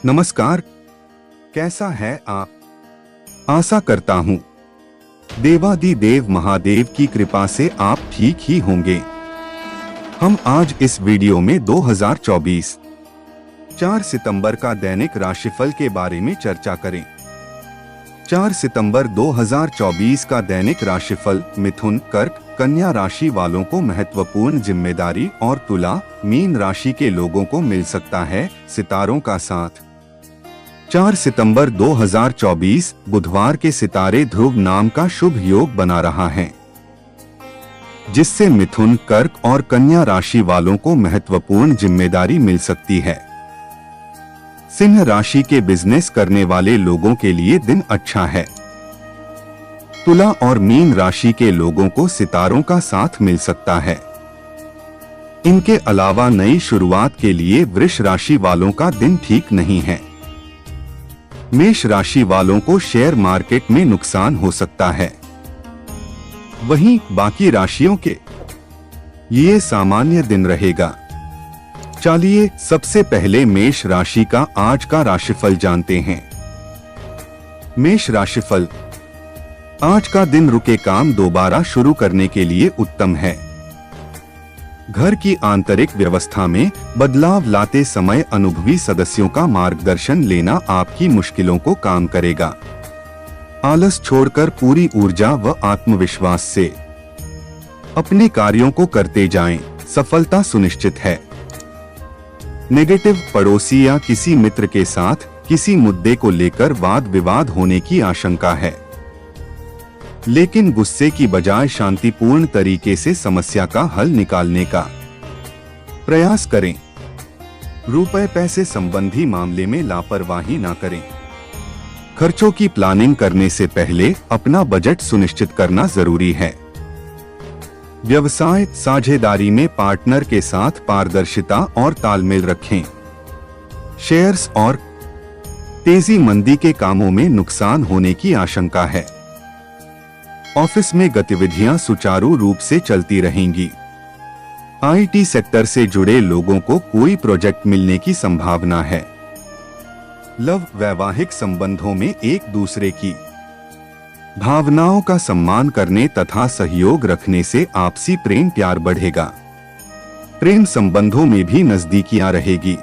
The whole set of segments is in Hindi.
नमस्कार, कैसा है आप? आशा करता हूँ देवादिदेव महादेव की कृपा से आप ठीक ही होंगे। हम आज इस वीडियो में 2024 4 सितंबर का दैनिक राशिफल के बारे में चर्चा करें। 4 सितंबर 2024 का दैनिक राशिफल मिथुन, कर्क, कन्या राशि वालों को महत्वपूर्ण जिम्मेदारी और तुला, मीन राशि के लोगों को मिल सकता है सितारों का साथ। 4 सितंबर 2024 बुधवार के सितारे ध्रुव नाम का शुभ योग बना रहा है, जिससे मिथुन, कर्क और कन्या राशि वालों को महत्वपूर्ण जिम्मेदारी मिल सकती है। सिंह राशि के बिजनेस करने वाले लोगों के लिए दिन अच्छा है। तुला और मीन राशि के लोगों को सितारों का साथ मिल सकता है। इनके अलावा नई शुरुआत के लिए वृष राशि वालों का दिन ठीक नहीं है। मेष राशि वालों को शेयर मार्केट में नुकसान हो सकता है। वहीं बाकी राशियों के लिए सामान्य दिन रहेगा। चलिए सबसे पहले मेष राशि का आज का राशिफल जानते हैं। मेष राशिफल, आज का दिन रुके काम दोबारा शुरू करने के लिए उत्तम है। घर की आंतरिक व्यवस्था में बदलाव लाते समय अनुभवी सदस्यों का मार्गदर्शन लेना आपकी मुश्किलों को काम करेगा। आलस छोड़कर पूरी ऊर्जा व आत्मविश्वास से अपने कार्यों को करते जाएं, सफलता सुनिश्चित है। नेगेटिव पड़ोसी या किसी मित्र के साथ किसी मुद्दे को लेकर वाद विवाद होने की आशंका है, लेकिन गुस्से की बजाय शांतिपूर्ण तरीके से समस्या का हल निकालने का प्रयास करें। रुपए पैसे संबंधी मामले में लापरवाही ना करें। खर्चों की प्लानिंग करने से पहले अपना बजट सुनिश्चित करना जरूरी है। व्यवसाय साझेदारी में पार्टनर के साथ पारदर्शिता और तालमेल रखें। शेयर्स और तेजी मंदी के कामों में नुकसान होने की आशंका है। ऑफिस में गतिविधियां सुचारू रूप से चलती रहेंगी। आईटी सेक्टर से जुड़े लोगों को कोई प्रोजेक्ट मिलने की संभावना है। लव वैवाहिक संबंधों में एक दूसरे की भावनाओं का सम्मान करने तथा सहयोग रखने से आपसी प्रेम प्यार बढ़ेगा। प्रेम संबंधों में भी नजदीकियां रहेगी।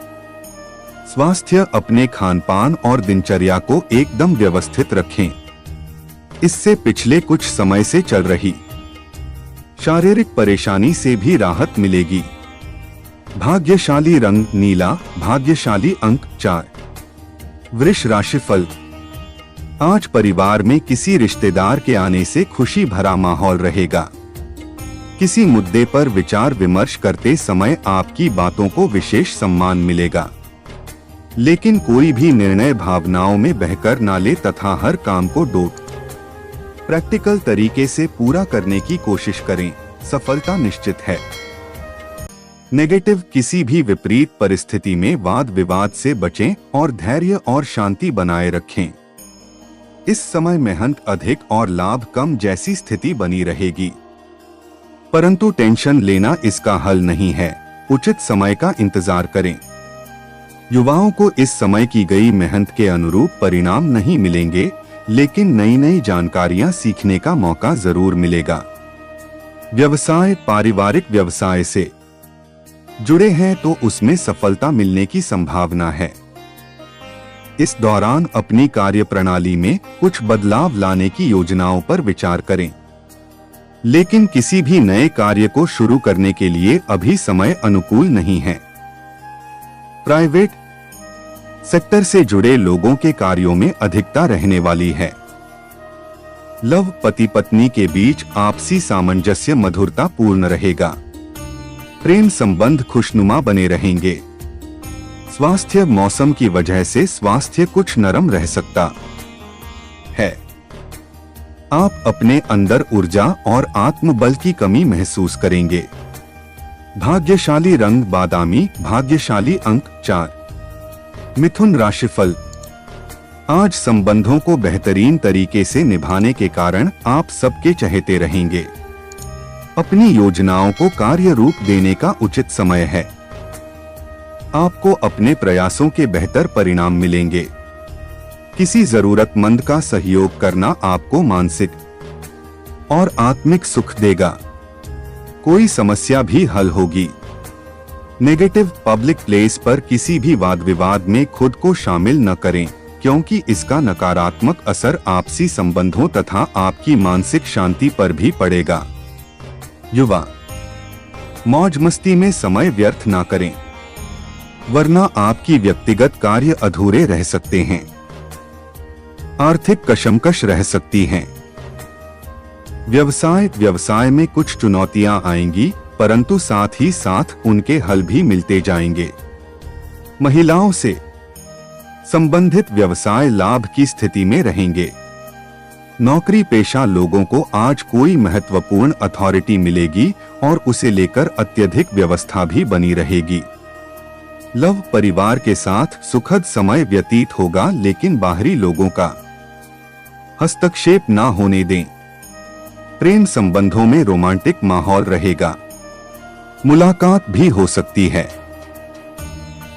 स्वास्थ्य, अपने खानपान और दिनचर्या को एकदम व्यवस्थित रखें। इससे पिछले कुछ समय से चल रही शारीरिक परेशानी से भी राहत मिलेगी। भाग्यशाली रंग नीला, भाग्यशाली अंक 4। वृष राशिफल, आज परिवार में किसी रिश्तेदार के आने से खुशी भरा माहौल रहेगा। किसी मुद्दे पर विचार विमर्श करते समय आपकी बातों को विशेष सम्मान मिलेगा, लेकिन कोई भी निर्णय भावनाओं में बहकर ना ले तथा हर काम को प्रैक्टिकल तरीके से पूरा करने की कोशिश करें, सफलता निश्चित है। नेगेटिव, किसी भी विपरीत परिस्थिति में वाद विवाद से बचें और धैर्य और शांति बनाए रखें। इस समय मेहनत अधिक और लाभ कम जैसी स्थिति बनी रहेगी, परंतु टेंशन लेना इसका हल नहीं है। उचित समय का इंतजार करें। युवाओं को इस समय की गई मेहनत के अनुरूप परिणाम नहीं मिलेंगे, लेकिन नई नई जानकारियां सीखने का मौका जरूर मिलेगा। व्यवसाय, पारिवारिक व्यवसाय से जुड़े हैं तो उसमें सफलता मिलने की संभावना है। इस दौरान अपनी कार्य प्रणाली में कुछ बदलाव लाने की योजनाओं पर विचार करें, लेकिन किसी भी नए कार्य को शुरू करने के लिए अभी समय अनुकूल नहीं है। प्राइवेट सेक्टर से जुड़े लोगों के कार्यों में अधिकता रहने वाली है। लव, पति पत्नी के बीच आपसी सामंजस्य मधुरता पूर्ण रहेगा। प्रेम संबंध खुशनुमा बने रहेंगे। स्वास्थ्य, मौसम की वजह से स्वास्थ्य कुछ नरम रह सकता है। आप अपने अंदर ऊर्जा और आत्मबल की कमी महसूस करेंगे। भाग्यशाली रंग बादामी, भाग्यशाली अंक 4। मिथुन राशिफल, आज संबंधों को बेहतरीन तरीके से निभाने के कारण आप सबके चहेते रहेंगे। अपनी योजनाओं को कार्य रूप देने का उचित समय है। आपको अपने प्रयासों के बेहतर परिणाम मिलेंगे। किसी जरूरतमंद का सहयोग करना आपको मानसिक और आत्मिक सुख देगा। कोई समस्या भी हल होगी। नेगेटिव पब्लिक प्लेस पर किसी भी वाद विवाद में खुद को शामिल न करें, क्योंकि इसका नकारात्मक असर आपसी संबंधों तथा आपकी मानसिक शांति पर भी पड़ेगा। युवा, मौज मस्ती में समय व्यर्थ ना करें, वरना आपकी व्यक्तिगत कार्य अधूरे रह सकते हैं। आर्थिक कशमकश रह सकती हैं। व्यवसाय में कुछ चुनौतियां आएंगी, परंतु साथ ही साथ उनके हल भी मिलते जाएंगे। महिलाओं से संबंधित व्यवसाय लाभ की स्थिति में रहेंगे। नौकरी पेशा लोगों को आज कोई महत्वपूर्ण अथॉरिटी मिलेगी और उसे लेकर अत्यधिक व्यवस्था भी बनी रहेगी। लव परिवार के साथ सुखद समय व्यतीत होगा, लेकिन बाहरी लोगों का हस्तक्षेप ना होने दें। प्रेम संबंधों में रोमांटिक माहौल रहेगा। मुलाकात भी हो सकती है।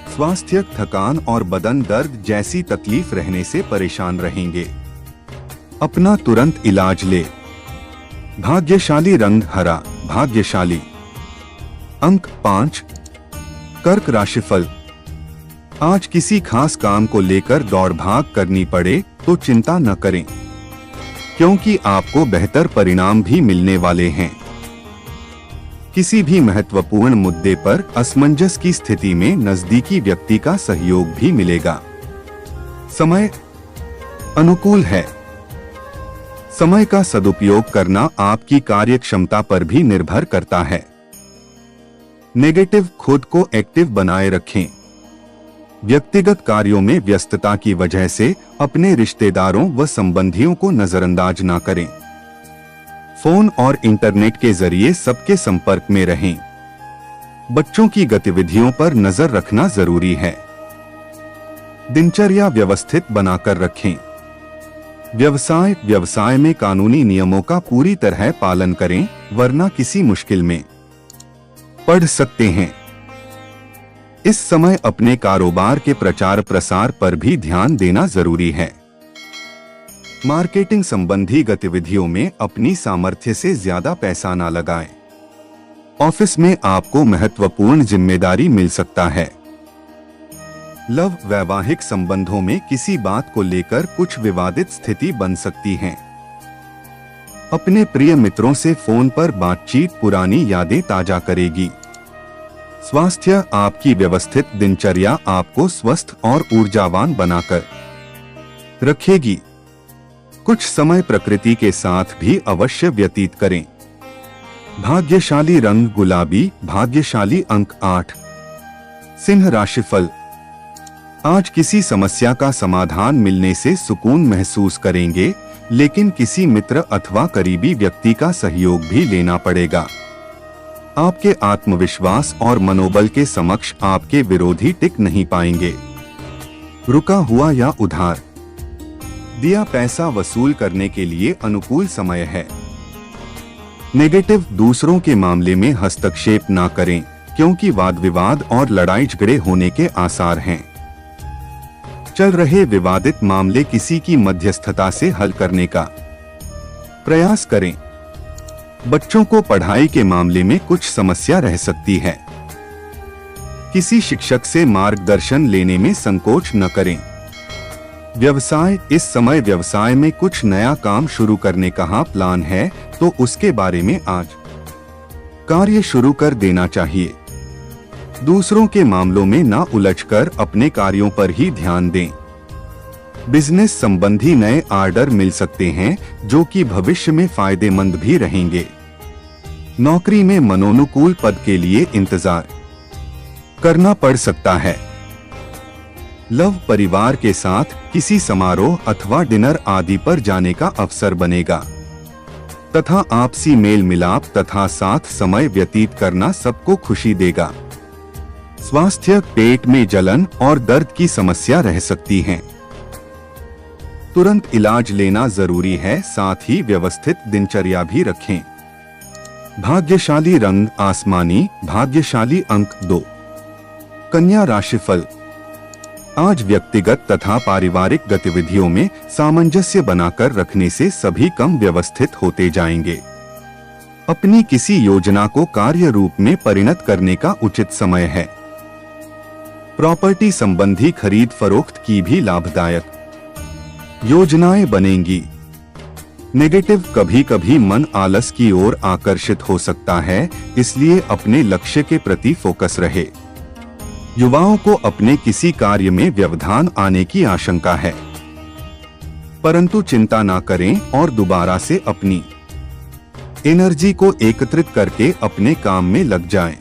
स्वास्थ्य, थकान और बदन दर्द जैसी तकलीफ रहने से परेशान रहेंगे। अपना तुरंत इलाज ले। भाग्यशाली रंग हरा, भाग्यशाली अंक 5। कर्क राशिफल। आज किसी खास काम को लेकर दौड़ भाग करनी पड़े तो चिंता न करें, क्योंकि आपको बेहतर परिणाम भी मिलने वाले हैं। किसी भी महत्वपूर्ण मुद्दे पर असमंजस की स्थिति में नजदीकी व्यक्ति का सहयोग भी मिलेगा। समय अनुकूल है। समय का सदुपयोग करना आपकी कार्यक्षमता पर भी निर्भर करता है। नेगेटिव, खुद को एक्टिव बनाए रखें। व्यक्तिगत कार्यों में व्यस्तता की वजह से अपने रिश्तेदारों व संबंधियों को नजरअंदाज ना करें। फोन और इंटरनेट के जरिए सबके संपर्क में रहें। बच्चों की गतिविधियों पर नजर रखना जरूरी है। दिनचर्या व्यवस्थित बनाकर रखें। व्यवसाय में कानूनी नियमों का पूरी तरह पालन करें, वरना किसी मुश्किल में पड़ सकते हैं। इस समय अपने कारोबार के प्रचार प्रसार पर भी ध्यान देना जरूरी है। मार्केटिंग संबंधी गतिविधियों में अपनी सामर्थ्य से ज्यादा पैसा ना लगाएं। ऑफिस में आपको महत्वपूर्ण जिम्मेदारी मिल सकता है। लव, वैवाहिक संबंधों में किसी बात को लेकर कुछ विवादित स्थिति बन सकती है। अपने प्रिय मित्रों से फोन पर बातचीत पुरानी यादें ताजा करेगी। स्वास्थ्य, आपकी व्यवस्थित दिनचर्या आपको स्वस्थ और ऊर्जावान बनाकर रखेगी। कुछ समय प्रकृति के साथ भी अवश्य व्यतीत करें। भाग्यशाली रंग गुलाबी, भाग्यशाली अंक 8। सिंह राशिफल। आज किसी समस्या का समाधान मिलने से सुकून महसूस करेंगे, लेकिन किसी मित्र अथवा करीबी व्यक्ति का सहयोग भी लेना पड़ेगा। आपके आत्मविश्वास और मनोबल के समक्ष आपके विरोधी टिक नहीं पाएंगे। रुका हुआ या उधार दिया पैसा वसूल करने के लिए अनुकूल समय है। नेगेटिव, दूसरों के मामले में हस्तक्षेप ना करें, क्योंकि वाद विवाद और लड़ाई झगड़े होने के आसार हैं। चल रहे विवादित मामले किसी की मध्यस्थता से हल करने का प्रयास करें। बच्चों को पढ़ाई के मामले में कुछ समस्या रह सकती है। किसी शिक्षक से मार्गदर्शन लेने में संकोच न करें। व्यवसाय, इस समय व्यवसाय में कुछ नया काम शुरू करने का प्लान है, तो उसके बारे में आज कार्य शुरू कर देना चाहिए। दूसरों के मामलों में ना उलझकर अपने कार्यों पर ही ध्यान दें। बिजनेस संबंधी नए ऑर्डर मिल सकते हैं, जो कि भविष्य में फायदेमंद भी रहेंगे। नौकरी में मनोनुकूल पद के लिए इंतजार करना पड़ सकता है। लव, परिवार के साथ किसी समारोह अथवा डिनर आदि पर जाने का अवसर बनेगा तथा आपसी मेल मिलाप तथा साथ समय व्यतीत करना सबको खुशी देगा। स्वास्थ्य, पेट में जलन और दर्द की समस्या रह सकती है। तुरंत इलाज लेना जरूरी है, साथ ही व्यवस्थित दिनचर्या भी रखें। भाग्यशाली रंग आसमानी, भाग्यशाली अंक 2। कन्या राशिफल। आज व्यक्तिगत तथा पारिवारिक गतिविधियों में सामंजस्य बनाकर रखने से सभी कम व्यवस्थित होते जाएंगे। अपनी किसी योजना को कार्य रूप में परिणत करने का उचित समय है। प्रॉपर्टी संबंधी खरीद फरोख्त की भी लाभदायक योजनाएं बनेंगी। नेगेटिव, कभी कभी मन आलस की ओर आकर्षित हो सकता है, इसलिए अपने लक्ष्य के प्रति फोकस रहे। युवाओं को अपने किसी कार्य में व्यवधान आने की आशंका है, परंतु चिंता ना करें और दोबारा से अपनी एनर्जी को एकत्रित करके अपने काम में लग जाएं।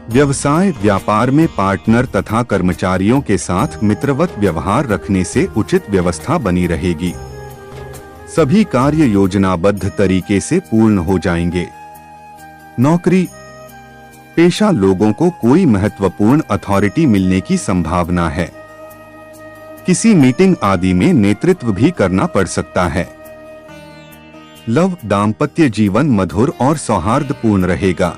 व्यवसाय व्यापार में पार्टनर तथा कर्मचारियों के साथ मित्रवत व्यवहार रखने से उचित व्यवस्था बनी रहेगी। सभी कार्य योजनाबद्ध तरीके से पूर्ण हो जाएंगे। नौकरी पेशा लोगों को कोई महत्वपूर्ण अथॉरिटी मिलने की संभावना है। किसी मीटिंग आदि में नेतृत्व भी करना पड़ सकता है। लव दाम्पत्य जीवन मधुर और सौहार्दपूर्ण रहेगा।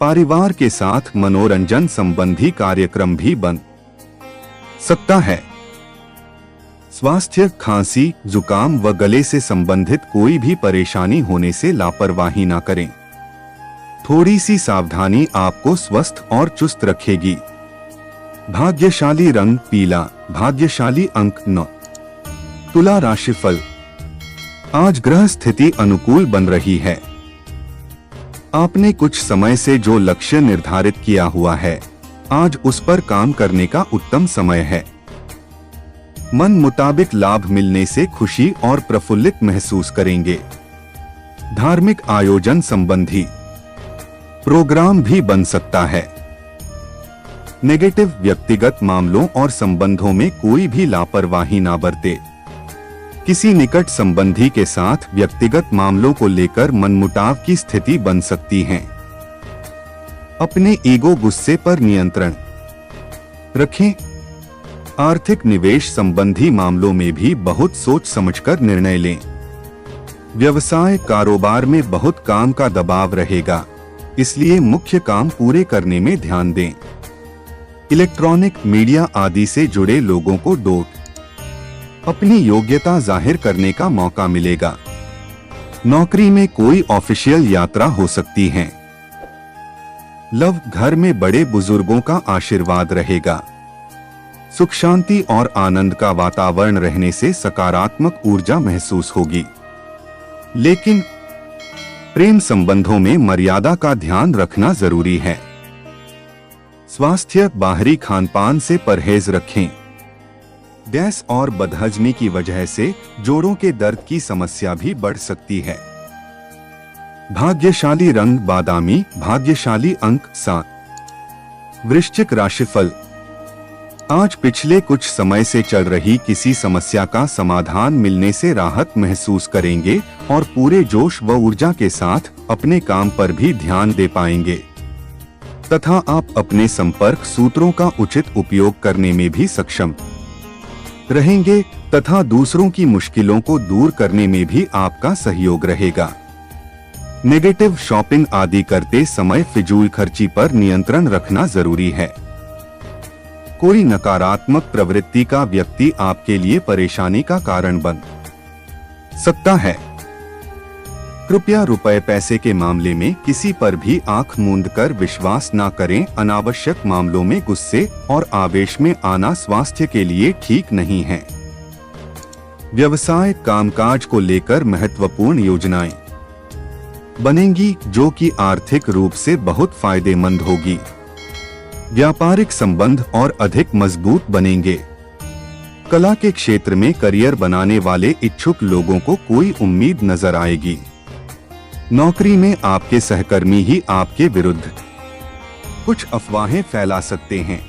परिवार के साथ मनोरंजन संबंधी कार्यक्रम भी बन सकता है। स्वास्थ्य खांसी, जुकाम व गले से संबंधित कोई भी परेशानी होने से लापरवाही न करें। थोड़ी सी सावधानी आपको स्वस्थ और चुस्त रखेगी। भाग्यशाली रंग पीला, भाग्यशाली अंक 9। तुला राशिफल। आज ग्रह स्थिति अनुकूल बन रही है। आपने कुछ समय से जो लक्ष्य निर्धारित किया हुआ है, आज उस पर काम करने का उत्तम समय है। मन मुताबिक लाभ मिलने से खुशी और प्रफुल्लित महसूस करेंगे। धार्मिक आयोजन संबंधी प्रोग्राम भी बन सकता है। नेगेटिव, व्यक्तिगत मामलों और संबंधों में कोई भी लापरवाही ना बरते। किसी निकट संबंधी के साथ व्यक्तिगत मामलों को लेकर मनमुटाव की स्थिति बन सकती है। अपने ईगो गुस्से पर नियंत्रण रखें। आर्थिक निवेश संबंधी मामलों में भी बहुत सोच समझकर निर्णय लें। व्यवसाय कारोबार में बहुत काम का दबाव रहेगा, इसलिए मुख्य काम पूरे करने में ध्यान दें। इलेक्ट्रॉनिक मीडिया आदि से जुड़े लोगों को अपनी योग्यता जाहिर करने का मौका मिलेगा। नौकरी में कोई ऑफिशियल यात्रा हो सकती है। लव, घर में बड़े बुजुर्गों का आशीर्वाद रहेगा। सुख शांति और आनंद का वातावरण रहने से सकारात्मक ऊर्जा महसूस होगी, लेकिन प्रेम संबंधों में मर्यादा का ध्यान रखना जरूरी है। स्वास्थ्य, बाहरी खानपान से परहेज रखें। गैस और बदहजमी की वजह से जोड़ों के दर्द की समस्या भी बढ़ सकती है। भाग्यशाली रंग बादामी, भाग्यशाली अंक 7। वृश्चिक राशिफल। आज पिछले कुछ समय से चल रही किसी समस्या का समाधान मिलने से राहत महसूस करेंगे और पूरे जोश व ऊर्जा के साथ अपने काम पर भी ध्यान दे पाएंगे, तथा आप अपने संपर्क सूत्रों का उचित उपयोग करने में भी सक्षम रहेंगे तथा दूसरों की मुश्किलों को दूर करने में भी आपका सहयोग रहेगा। नेगेटिव, शॉपिंग आदि करते समय फिजूल खर्ची पर नियंत्रण रखना जरूरी है। कोई नकारात्मक प्रवृत्ति का व्यक्ति आपके लिए परेशानी का कारण बन सकता है। कृपया रुपए पैसे के मामले में किसी पर भी आंख मूंद कर विश्वास न करें। अनावश्यक मामलों में गुस्से और आवेश में आना स्वास्थ्य के लिए ठीक नहीं है। व्यवसाय कामकाज को लेकर महत्वपूर्ण योजनाएं बनेंगी, जो कि आर्थिक रूप से बहुत फायदेमंद होगी। व्यापारिक संबंध और अधिक मजबूत बनेंगे। कला के क्षेत्र में करियर बनाने वाले इच्छुक लोगों को कोई उम्मीद नजर आएगी। नौकरी में आपके सहकर्मी ही आपके विरुद्ध कुछ अफवाहें फैला सकते हैं।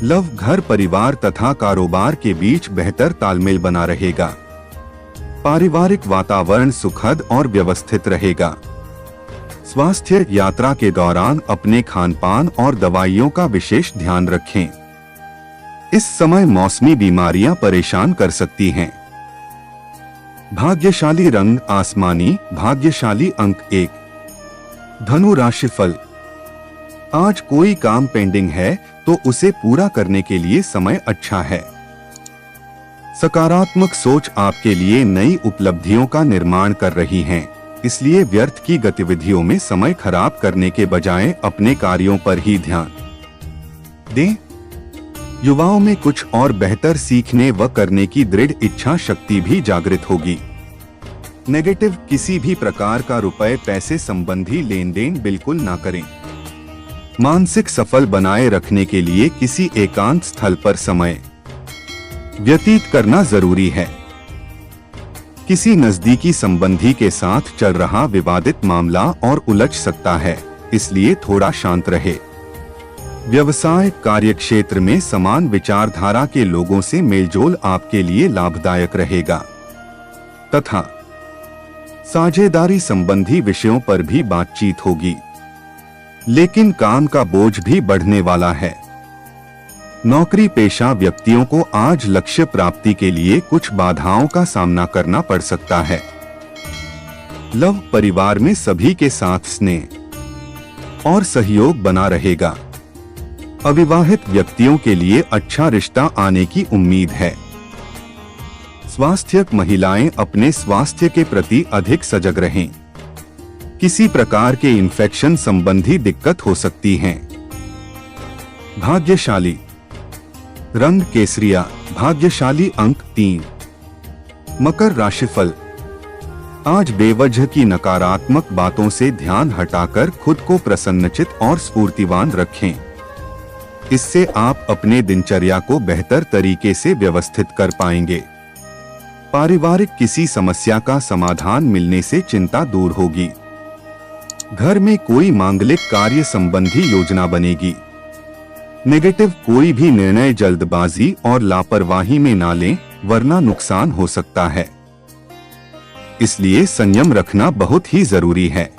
लव, घर परिवार तथा कारोबार के बीच बेहतर तालमेल बना रहेगा। पारिवारिक वातावरण सुखद और व्यवस्थित रहेगा। स्वास्थ्य, यात्रा के दौरान अपने खानपान और दवाइयों का विशेष ध्यान रखें। इस समय मौसमी बीमारियां परेशान कर सकती हैं। भाग्यशाली रंग आसमानी, भाग्यशाली अंक 1। धनु राशिफल। आज कोई काम पेंडिंग है तो उसे पूरा करने के लिए समय अच्छा है। सकारात्मक सोच आपके लिए नई उपलब्धियों का निर्माण कर रही है, इसलिए व्यर्थ की गतिविधियों में समय खराब करने के बजाय अपने कार्यों पर ही ध्यान दें। युवाओं में कुछ और बेहतर सीखने व करने की दृढ़ इच्छा शक्ति भी जागृत होगी। नेगेटिव, किसी भी प्रकार का रुपए पैसे संबंधी लेन देन बिल्कुल ना करें। मानसिक सफल बनाए रखने के लिए किसी एकांत स्थल पर समय व्यतीत करना जरूरी है। किसी नजदीकी संबंधी के साथ चल रहा विवादित मामला और उलझ सकता है, इसलिए थोड़ा शांत रहे। व्यवसाय कार्यक्षेत्र में समान विचारधारा के लोगों से मेलजोल आपके लिए लाभदायक रहेगा तथा साझेदारी संबंधी विषयों पर भी बातचीत होगी, लेकिन काम का बोझ भी बढ़ने वाला है। नौकरी पेशा व्यक्तियों को आज लक्ष्य प्राप्ति के लिए कुछ बाधाओं का सामना करना पड़ सकता है। लव, परिवार में सभी के साथ स्नेह और सहयोग बना रहेगा। अविवाहित व्यक्तियों के लिए अच्छा रिश्ता आने की उम्मीद है। स्वास्थ्य, महिलाएं अपने स्वास्थ्य के प्रति अधिक सजग रहें। किसी प्रकार के इन्फेक्शन संबंधी दिक्कत हो सकती है। भाग्यशाली रंग केसरिया, भाग्यशाली अंक 3। मकर राशिफल, आज बेवजह की नकारात्मक बातों से ध्यान हटाकर खुद को प्रसन्नचित और स्फूर्तिवान रखें। इससे आप अपने दिनचर्या को बेहतर तरीके से व्यवस्थित कर पाएंगे। पारिवारिक किसी समस्या का समाधान मिलने से चिंता दूर होगी। घर में कोई मांगलिक कार्य संबंधी योजना बनेगी। नेगेटिव, कोई भी निर्णय जल्दबाजी और लापरवाही में ना लें, वरना नुकसान हो सकता है। इसलिए संयम रखना बहुत ही जरूरी है।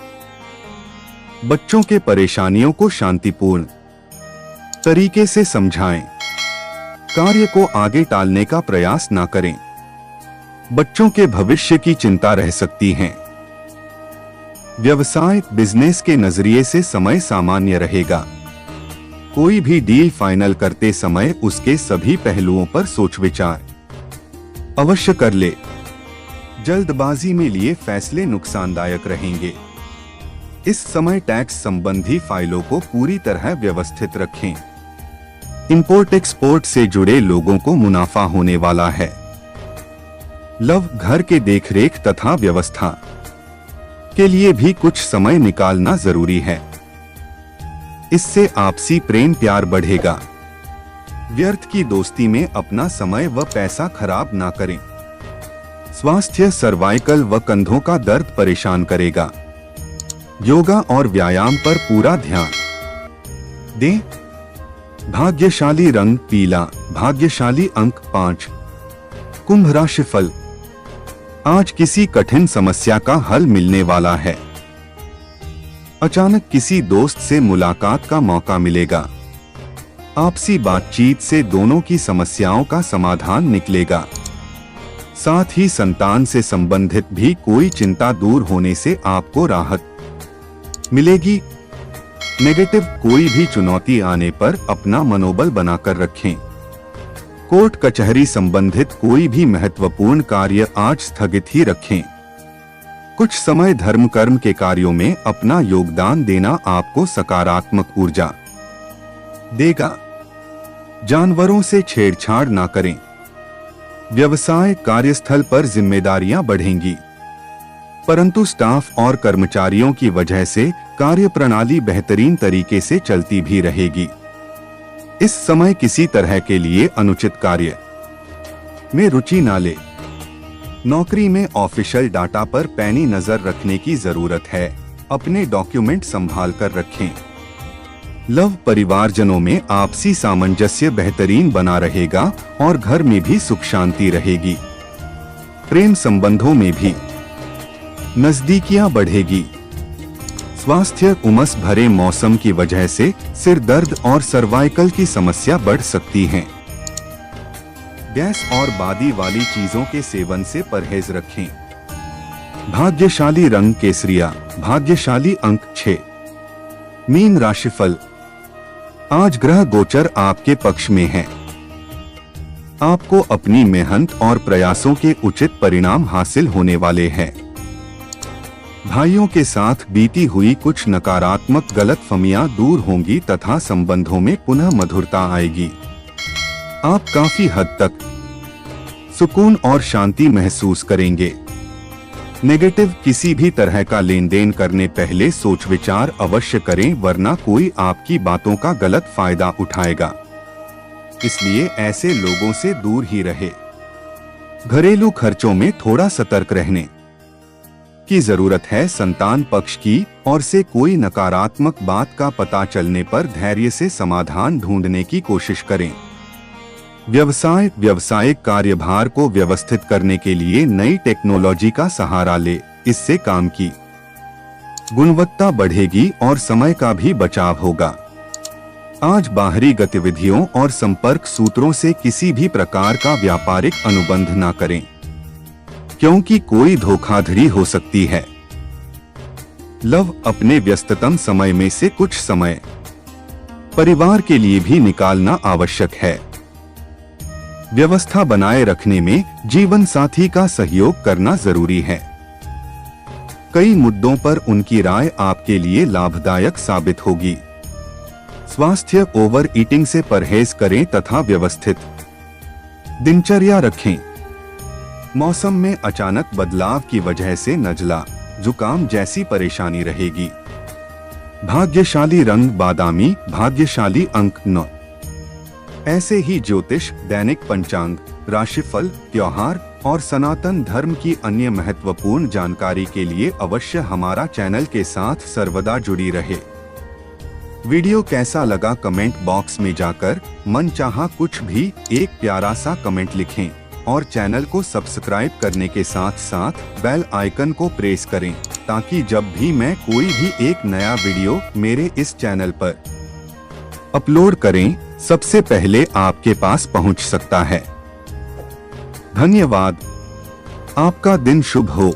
बच्चों के परेशानियों को शांतिपूर्ण तरीके से समझाएं। कार्य को आगे टालने का प्रयास ना करें। बच्चों के भविष्य की चिंता रह सकती है। व्यवसाय, बिजनेस के नजरिए से समय सामान्य रहेगा। कोई भी डील फाइनल करते समय उसके सभी पहलुओं पर सोच विचार अवश्य कर ले। जल्दबाजी में लिए फैसले नुकसानदायक रहेंगे। इस समय टैक्स संबंधी फाइलों को पूरी तरह व्यवस्थित रखें। इंपोर्ट एक्सपोर्ट से जुड़े लोगों को मुनाफा होने वाला है। लव, घर के देखरेख तथा व्यवस्था के लिए भी कुछ समय निकालना जरूरी है। इससे आपसी प्रेम प्यार बढ़ेगा। व्यर्थ की दोस्ती में अपना समय व पैसा खराब ना करें। स्वास्थ्य, सर्वाइकल व कंधों का दर्द परेशान करेगा। योगा और व्यायाम पर पूरा ध्यान दें। भाग्यशाली रंग पीला, भाग्यशाली अंक 5। कुंभ राशिफल, आज किसी कठिन समस्या का हल मिलने वाला है। अचानक किसी दोस्त से मुलाकात का मौका मिलेगा। आपसी बातचीत से दोनों की समस्याओं का समाधान निकलेगा। साथ ही संतान से संबंधित भी कोई चिंता दूर होने से आपको राहत मिलेगी। नेगेटिव, कोई भी चुनौती आने पर अपना मनोबल बनाकर रखें। कोर्ट कचहरी संबंधित कोई भी महत्वपूर्ण कार्य आज स्थगित ही रखें। कुछ समय धर्म कर्म के कार्यों में अपना योगदान देना आपको सकारात्मक ऊर्जा देगा। जानवरों से छेड़छाड़ ना करें। व्यवसाय, कार्यस्थल पर जिम्मेदारियां बढ़ेंगी, परंतु स्टाफ और कर्मचारियों की वजह से कार्य प्रणाली बेहतरीन तरीके से चलती भी रहेगी। इस समय किसी तरह के लिए अनुचित कार्य में रुचि ना ले। नौकरी में ऑफिशियल डाटा पर पैनी नजर रखने की जरूरत है। अपने डॉक्यूमेंट संभाल कर रखें। लव, परिवारजनों में आपसी सामंजस्य बेहतरीन बना रहेगा और घर में भी सुख शांति रहेगी। प्रेम संबंधों में भी नजदीकियां बढ़ेगी। स्वास्थ्य, उमस भरे मौसम की वजह से सिर दर्द और सर्वाइकल की समस्या बढ़ सकती है। गैस और बादी वाली चीजों के सेवन से परहेज रखें। भाग्यशाली रंग केसरिया, भाग्यशाली अंक 6। मीन राशिफल, आज ग्रह गोचर आपके पक्ष में है। आपको अपनी मेहनत और प्रयासों के उचित परिणाम हासिल होने वाले हैं। भाइयों के साथ बीती हुई कुछ नकारात्मक गलतफहमियां दूर होंगी तथा संबंधों में पुनः मधुरता आएगी। आप काफी हद तक सुकून और शांति महसूस करेंगे। नेगेटिव किसी भी तरह का लेन देन करने पहले सोच विचार अवश्य करें, वरना कोई आपकी बातों का गलत फायदा उठाएगा। इसलिए ऐसे लोगों से दूर ही रहे। घरेलू खर्चों में थोड़ा सतर्क रहने की जरूरत है। संतान पक्ष की ओर से कोई नकारात्मक बात का पता चलने पर धैर्य से समाधान ढूंढने की कोशिश करें। व्यावसायिक कार्यभार को व्यवस्थित करने के लिए नई टेक्नोलॉजी का सहारा ले। इससे काम की गुणवत्ता बढ़ेगी और समय का भी बचाव होगा। आज बाहरी गतिविधियों और संपर्क सूत्रों से किसी भी प्रकार का व्यापारिक अनुबंध न करें, क्योंकि कोई धोखाधड़ी हो सकती है। लव, अपने व्यस्ततम समय में से कुछ समय परिवार के लिए भी निकालना आवश्यक है। व्यवस्था बनाए रखने में जीवन साथी का सहयोग करना जरूरी है। कई मुद्दों पर उनकी राय आपके लिए लाभदायक साबित होगी। स्वास्थ्य, ओवर ईटिंग से परहेज करें तथा व्यवस्थित दिनचर्या रखें। मौसम में अचानक बदलाव की वजह से नज़ला, जुकाम जैसी परेशानी रहेगी। भाग्यशाली रंग बादामी, भाग्यशाली अंक 9। ऐसे ही ज्योतिष, दैनिक पंचांग, राशिफल, त्योहार और सनातन धर्म की अन्य महत्वपूर्ण जानकारी के लिए अवश्य हमारा चैनल के साथ सर्वदा जुड़ी रहे। वीडियो कैसा लगा कमेंट बॉक्स में जाकर मनचाहा कुछ भी एक प्यारा सा कमेंट लिखें और चैनल को सब्सक्राइब करने के साथ साथ बेल आइकन को प्रेस करें, ताकि जब भी मैं कोई भी एक नया वीडियो मेरे इस चैनल पर अपलोड करें, सबसे पहले आपके पास पहुंच सकता है। धन्यवाद। आपका दिन शुभ हो।